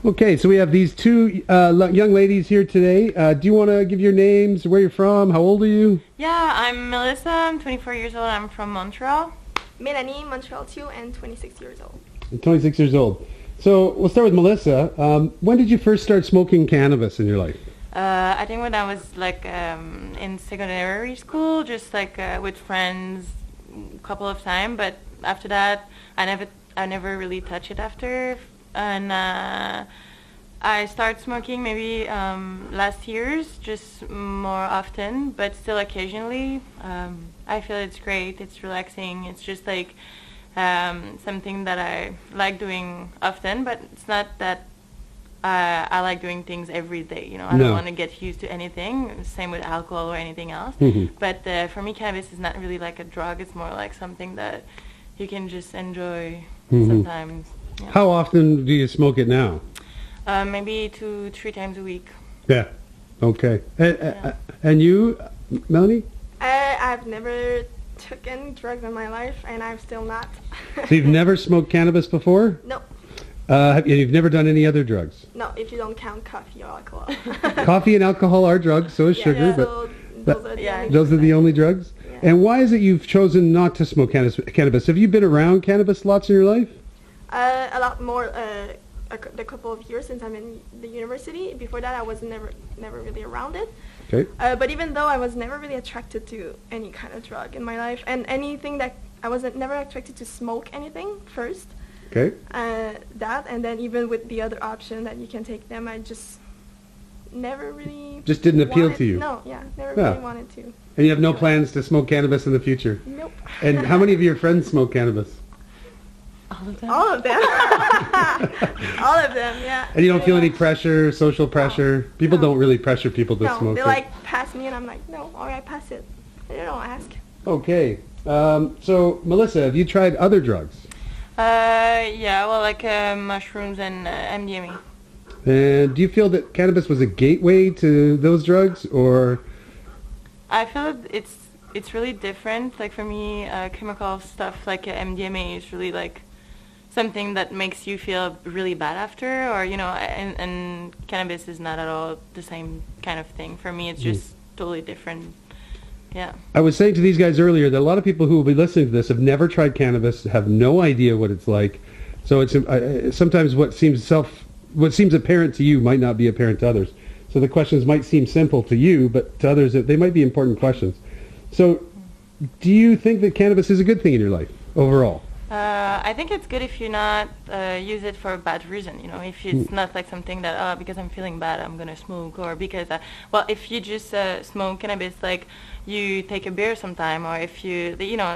Okay, so we have these two young ladies here today. Do you want to give your names, where you're from, how old are you? Yeah, I'm Melissa. I'm 24 years old. I'm from Montreal. Melony, Montreal too, and 26 years old. 26 years old. So we'll start with Melissa. When did you first start smoking cannabis in your life? I think when I was like in secondary school, just like with friends, a couple of times. But after that, I never really touched it after. And I started smoking maybe last year's, just more often, but still occasionally. I feel it's great. It's relaxing. It's just like something that I like doing often, but it's not that I like doing things every day. You know, I don't want to get used to anything. Same with alcohol or anything else. Mm-hmm. But for me, cannabis is not really like a drug. It's more like something that you can just enjoy sometimes. Yeah. How often do you smoke it now? Maybe 2-3 times a week. Yeah. Okay. And you, Melony? I've never took any drugs in my life, and I'm still not. So you've never smoked cannabis before? No. You've never done any other drugs? No, if you don't count coffee or alcohol. Coffee and alcohol are drugs, so is sugar. Yeah, but so those are the only drugs? Yeah. And why is it you've chosen not to smoke cannabis? Have you been around cannabis lots in your life? A lot more. The couple of years since I'm in the university. Before that, I was never really around it. Okay. But even though I was never really attracted to any kind of drug in my life, and anything that I wasn't never attracted to smoke anything first. Okay. That, and then even with the other option that you can take them, I just never really just didn't appeal to you. No, never really wanted to. And you have no plans to smoke cannabis in the future? Nope. And how many of your friends smoke cannabis? All of them. All of them. All of them, yeah. And you don't feel any pressure, social pressure? People don't really pressure people to smoke. They like pass me, and I'm like, no, all right, pass it. They don't ask. Okay. So, Melissa, have you tried other drugs? Yeah, well, like mushrooms and MDMA. And do you feel that cannabis was a gateway to those drugs, or? I feel it's really different. Like for me, chemical stuff like MDMA is really like something that makes you feel really bad after, or and cannabis is not at all the same kind of thing. For me, it's just totally different. Yeah. I was saying to these guys earlier that a lot of people who will be listening to this have never tried cannabis, have no idea what it's like. So it's sometimes what seems apparent to you might not be apparent to others. So the questions might seem simple to you, but to others they might be important questions. So, do you think that cannabis is a good thing in your life overall? I think it's good if you not use it for a bad reason. If it's not like something that because I'm feeling bad I'm gonna smoke, or because if you just smoke cannabis like you take a beer sometime, or if you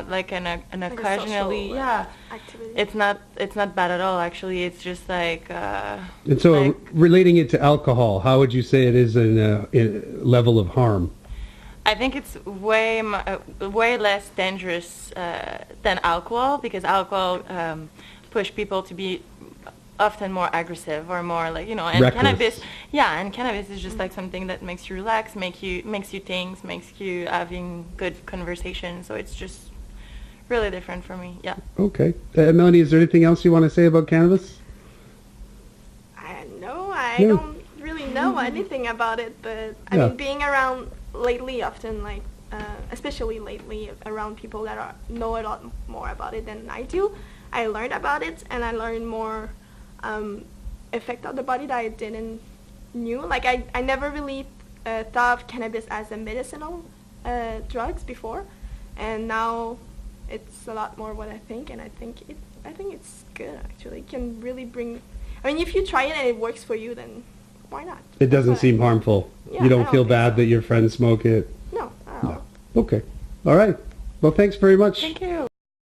like an occasionally activity. It's not bad at all actually. It's just like and so like, relating it to alcohol, how would you say it is in a level of harm? I think it's way less dangerous than alcohol, because alcohol push people to be often more aggressive or more like and reckless. Cannabis is just like something that makes you relax, makes you think, makes you having good conversation. So it's just really different for me. Yeah. Okay. Melony, is there anything else you want to say about cannabis? I don't really know anything about it, but I mean, being around lately, often like especially lately, around people that know a lot more about it than I do, I learned about it, and I learned more effect on the body that I didn't knew. Like I never really thought of cannabis as a medicinal drugs before, and now it's a lot more what I think, and I think it's good actually. It can really bring. I mean, if you try it and it works for you, then why not? It doesn't seem harmful. Yeah, you don't feel bad that your friends smoke it? No. No. Okay. All right. Well, thanks very much. Thank you.